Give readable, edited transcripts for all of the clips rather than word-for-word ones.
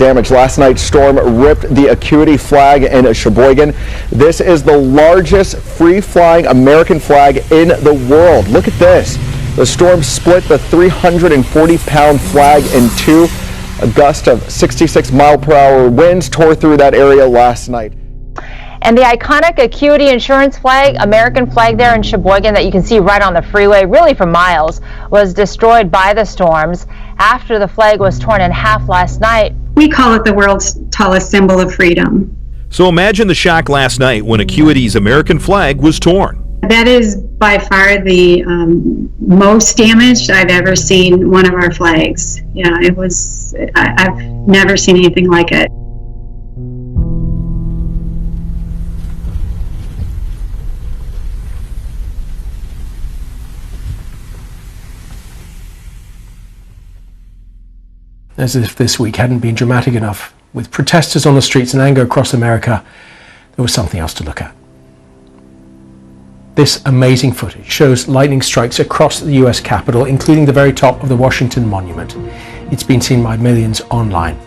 damage. Last night's storm ripped the Acuity flag in Sheboygan. This is the largest free-flying American flag in the world. Look at this. The storm split the 340-pound flag in two. A gust of 66-mile-per-hour winds tore through that area last night. And the iconic Acuity insurance flag, American flag there in Sheboygan that you can see right on the freeway, really for miles, was destroyed by the storms after the flag was torn in half last night. We call it the world's tallest symbol of freedom. So imagine the shock last night when Acuity's American flag was torn. That is by far the most damaged I've ever seen one of our flags. Yeah, it was, I've never seen anything like it. As if this week hadn't been dramatic enough, with protesters on the streets and anger across America, there was something else to look at. This amazing footage shows lightning strikes across the US Capitol, including the very top of the Washington Monument. It's been seen by millions online.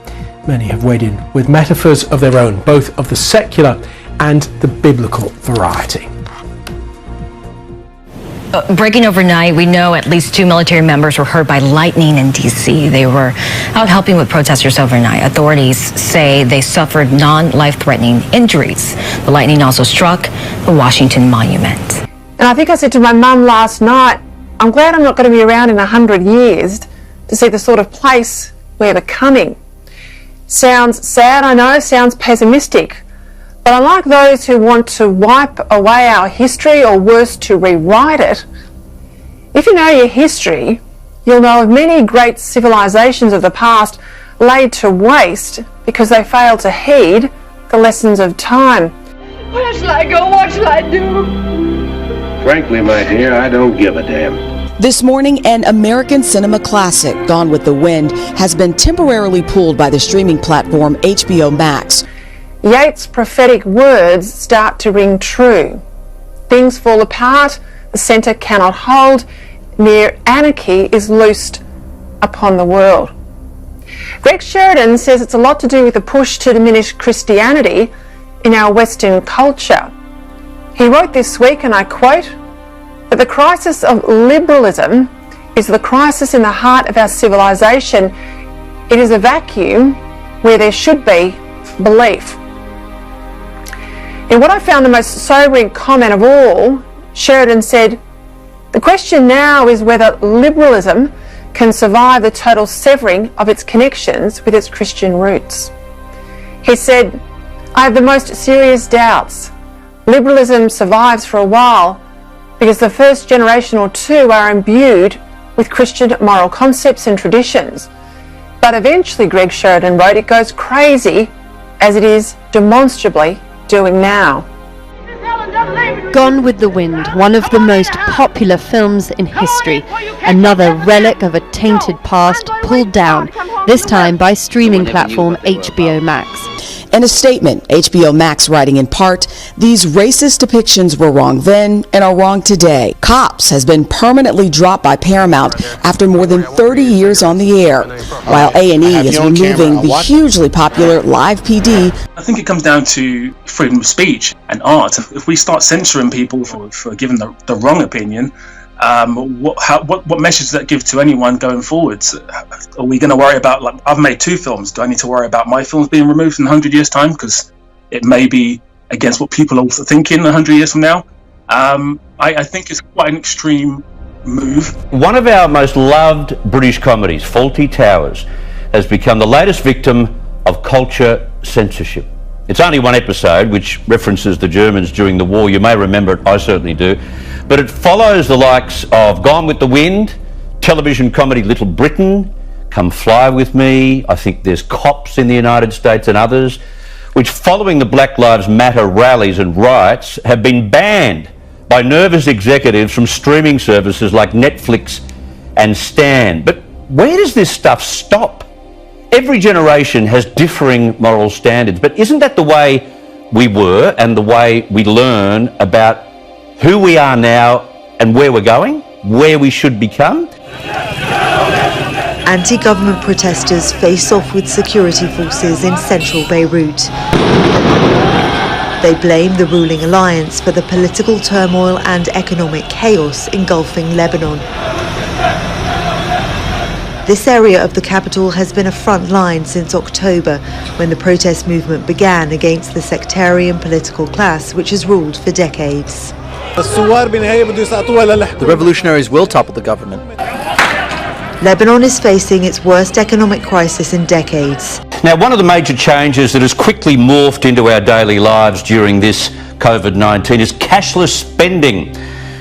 Many have weighed in with metaphors of their own, both of the secular and the biblical variety. Breaking overnight, we know at least 2 military members were hurt by lightning in D.C. They were out helping with protesters overnight. Authorities say they suffered non-life-threatening injuries. The lightning also struck the Washington Monument. And I think I said to my mum last night, I'm glad I'm not going to be around in 100 years to see the sort of place we're becoming. Sounds sad, I know, sounds pessimistic. But unlike those who want to wipe away our history, or worse, to rewrite it, if you know your history, you'll know of many great civilizations of the past laid to waste because they failed to heed the lessons of time. Where shall I go? What shall I do? Frankly, my dear, I don't give a damn. This morning, an American cinema classic, Gone with the Wind, has been temporarily pulled by the streaming platform HBO Max. Yates' prophetic words start to ring true. Things fall apart, the centre cannot hold, near anarchy is loosed upon the world. Greg Sheridan says it's a lot to do with the push to diminish Christianity in our Western culture. He wrote this week, and I quote, that the crisis of liberalism is the crisis in the heart of our civilization. It is a vacuum where there should be belief. In what I found the most sobering comment of all, Sheridan said, the question now is whether liberalism can survive the total severing of its connections with its Christian roots. He said, I have the most serious doubts. Liberalism survives for a while because the first generation or two are imbued with Christian moral concepts and traditions. But eventually, Greg Sheridan wrote, it goes crazy, as it is demonstrably doing now. Gone with the Wind, one of the most popular films in history. Another relic of a tainted past pulled down, this time by streaming platform HBO Max. In a statement, HBO Max writing in part, these racist depictions were wrong then and are wrong today. Cops has been permanently dropped by Paramount after more than 30 years on the air, while A&E is removing the hugely popular Live PD. I think it comes down to freedom of speech and art. If we start censoring people for giving the wrong opinion, what message does that give to anyone going forwards? Are we going to worry about, like, I've made 2 films. Do I need to worry about my films being removed in 100 years' time? Because it may be against what people are thinking 100 years from now. I think it's quite an extreme move. One of our most loved British comedies, Fawlty Towers, has become the latest victim of culture censorship. It's only one episode, which references the Germans during the war. You may remember it, I certainly do. But it follows the likes of Gone with the Wind, television comedy Little Britain, Come Fly With Me, I think there's Cops in the United States and others, which, following the Black Lives Matter rallies and riots, have been banned by nervous executives from streaming services like Netflix and Stan. But where does this stuff stop? Every generation has differing moral standards, but isn't that the way we were and the way we learn about who we are now and where we're going, where we should become? Anti-government protesters face off with security forces in central Beirut. They blame the ruling alliance for the political turmoil and economic chaos engulfing Lebanon. This area of the capital has been a front line since October, when the protest movement began against the sectarian political class which has ruled for decades. The revolutionaries will topple the government. Lebanon is facing its worst economic crisis in decades. Now, one of the major changes that has quickly morphed into our daily lives during this COVID-19 is cashless spending.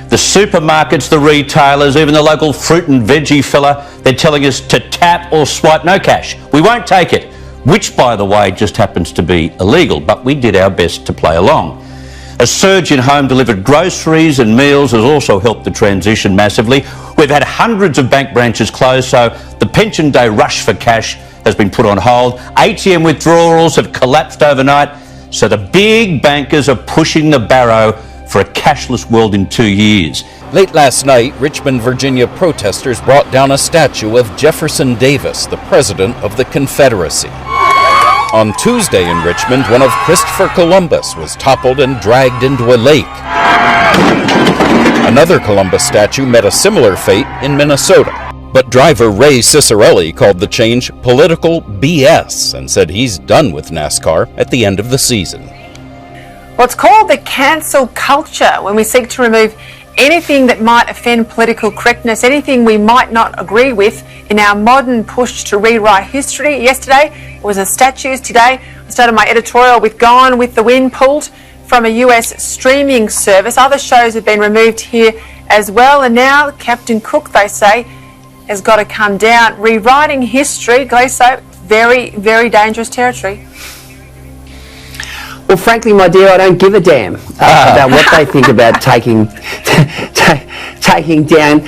The supermarkets, the retailers, even the local fruit and veggie fella, they're telling us to tap or swipe no cash. We won't take it, which, by the way, just happens to be illegal, but we did our best to play along. A surge in home-delivered groceries and meals has also helped the transition massively. We've had hundreds of bank branches closed, so the pension day rush for cash has been put on hold. ATM withdrawals have collapsed overnight, so the big bankers are pushing the barrow for a cashless world in 2 years. Late last night, Richmond, Virginia protesters brought down a statue of Jefferson Davis, the President of the Confederacy. On Tuesday in Richmond, one of Christopher Columbus was toppled and dragged into a lake. Another Columbus statue met a similar fate in Minnesota. But driver Ray Cicerelli called the change political BS and said he's done with NASCAR at the end of the season. What's called the cancel culture, when we seek to remove anything that might offend political correctness, anything we might not agree with in our modern push to rewrite history. Yesterday it was the statues. Today I started my editorial with Gone with the Wind, pulled from a US streaming service. Other shows have been removed here as well, and now Captain Cook, they say, has got to come down. Rewriting history, Gleeso, very, very dangerous territory. Well, frankly, my dear, I don't give a damn about what they think about taking down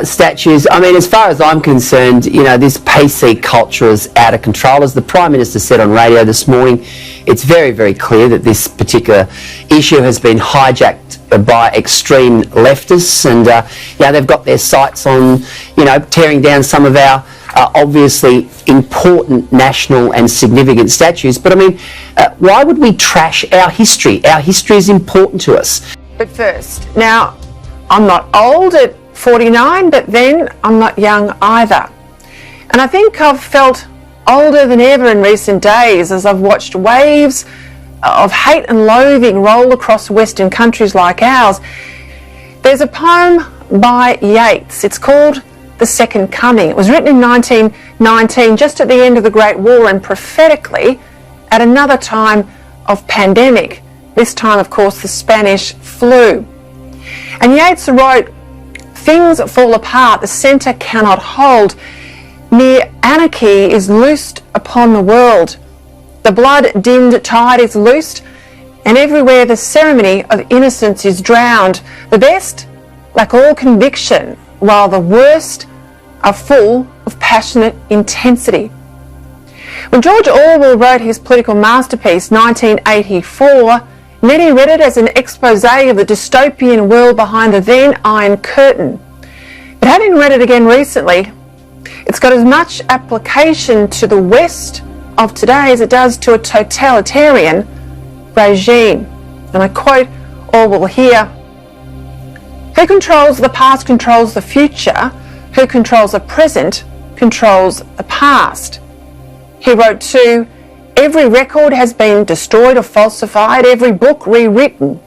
statues. I mean, as far as I'm concerned, you know, this PC culture is out of control. As the Prime Minister said on radio this morning, it's very, very clear that this particular issue has been hijacked by extreme leftists, and yeah, they've got their sights on, you know, tearing down some of our obviously important national and significant statues. But I mean, why would we trash our history? Our history is important to us. But first, now, I'm not old at 49, but then I'm not young either. And I think I've felt older than ever in recent days as I've watched waves of hate and loathing roll across Western countries like ours. There's a poem by Yeats. It's called The Second Coming. It was written in 1919, just at the end of the Great War, and prophetically at another time of pandemic. This time, of course, the Spanish flu. And Yeats wrote, "Things fall apart, the centre cannot hold. Mere anarchy is loosed upon the world. The blood-dimmed tide is loosed, and everywhere the ceremony of innocence is drowned. The best lack all conviction, while the worst are full of passionate intensity." When George Orwell wrote his political masterpiece, 1984, many read it as an expose of the dystopian world behind the then Iron Curtain. But having read it again recently, it's got as much application to the West of today as it does to a totalitarian regime. And I quote Orwell here, "Who controls the past controls the future. Who controls the present controls the past." He wrote too, "Every record has been destroyed or falsified, every book rewritten,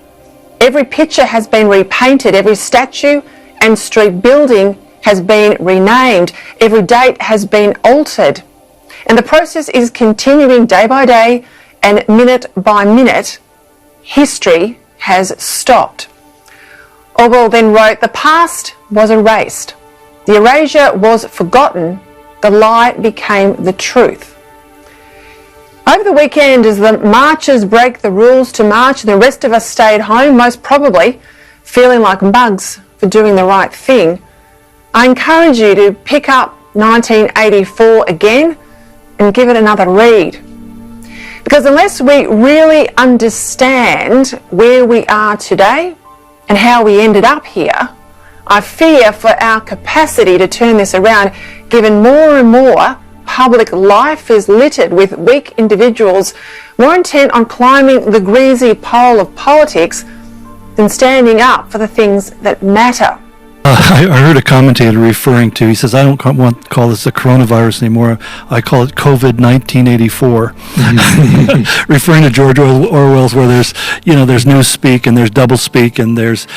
every picture has been repainted, every statue and street building has been renamed, every date has been altered, and the process is continuing day by day and minute by minute. History has stopped." Orwell then wrote, "The past was erased. The erasure was forgotten. The lie became the truth." Over the weekend, as the marchers break the rules to march and the rest of us stayed home, most probably feeling like bugs for doing the right thing, I encourage you to pick up 1984 again and give it another read. Because unless we really understand where we are today and how we ended up here, I fear for our capacity to turn this around, given more and more public life is littered with weak individuals more intent on climbing the greasy pole of politics than standing up for the things that matter. I heard a commentator referring to, he says, I don't want to call this the coronavirus anymore. I call it COVID 1984, referring to George Orwell's, where there's newspeak and there's doublespeak and there's,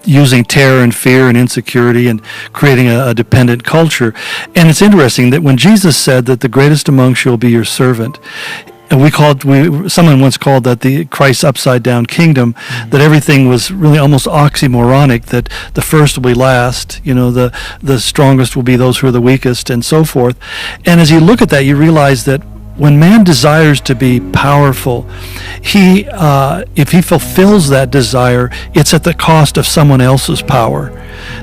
using terror and fear and insecurity and creating a dependent culture. And it's interesting that when Jesus said that the greatest amongst you will be your servant, and someone once called that the Christ's upside down kingdom, that everything was really almost oxymoronic, that the first will be last, the strongest will be those who are the weakest, and so forth. And as you look at that, you realize that when man desires to be powerful, if he fulfills that desire, it's at the cost of someone else's power.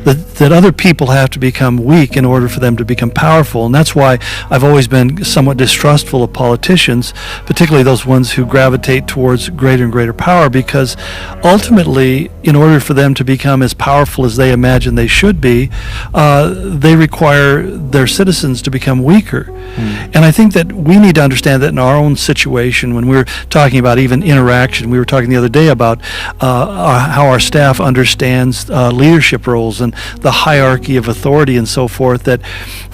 That other people have to become weak in order for them to become powerful. And that's why I've always been somewhat distrustful of politicians, particularly those ones who gravitate towards greater and greater power, because ultimately, in order for them to become as powerful as they imagine they should be, they require their citizens to become weaker. And I think that we need to understand that in our own situation, when we're talking about even interaction, we were talking the other day about how our staff understands leadership roles and the hierarchy of authority and so forth, that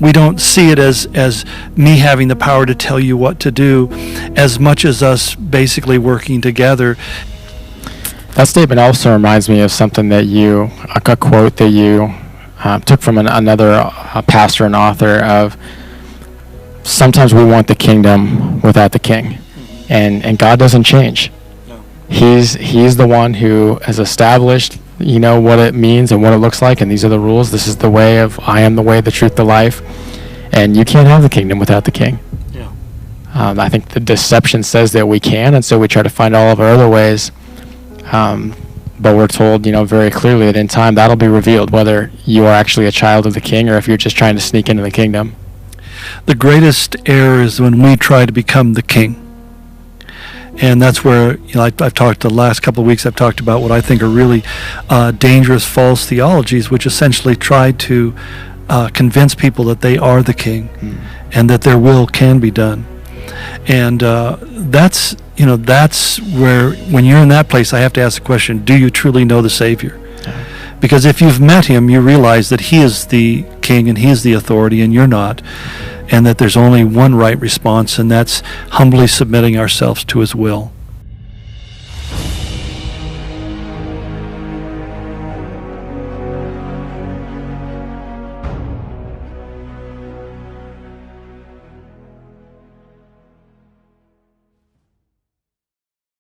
we don't see it as me having the power to tell you what to do, as much as us basically working together. That statement also reminds me of something that a quote that you took from another pastor and author of, sometimes we want the kingdom without the king, and God doesn't change. He's the one who has established what it means and what it looks like, and these are the rules. This is the way of, I am the way, the truth, the life, and you can't have the kingdom without the king. I think the deception says that we can, and so we try to find all of our other ways, but we're told very clearly that in time that'll be revealed, whether you are actually a child of the king or if you're just trying to sneak into the kingdom. The greatest error is when we try to become the king. And that's where, I've talked the last couple of weeks, I've talked about what I think are really dangerous false theologies, which essentially try to convince people that they are the king and that their will can be done. And that's where, when you're in that place, I have to ask the question, do you truly know the Savior? Because if you've met him, you realize that he is the king and he is the authority and you're not, and that there's only one right response, and that's humbly submitting ourselves to his will.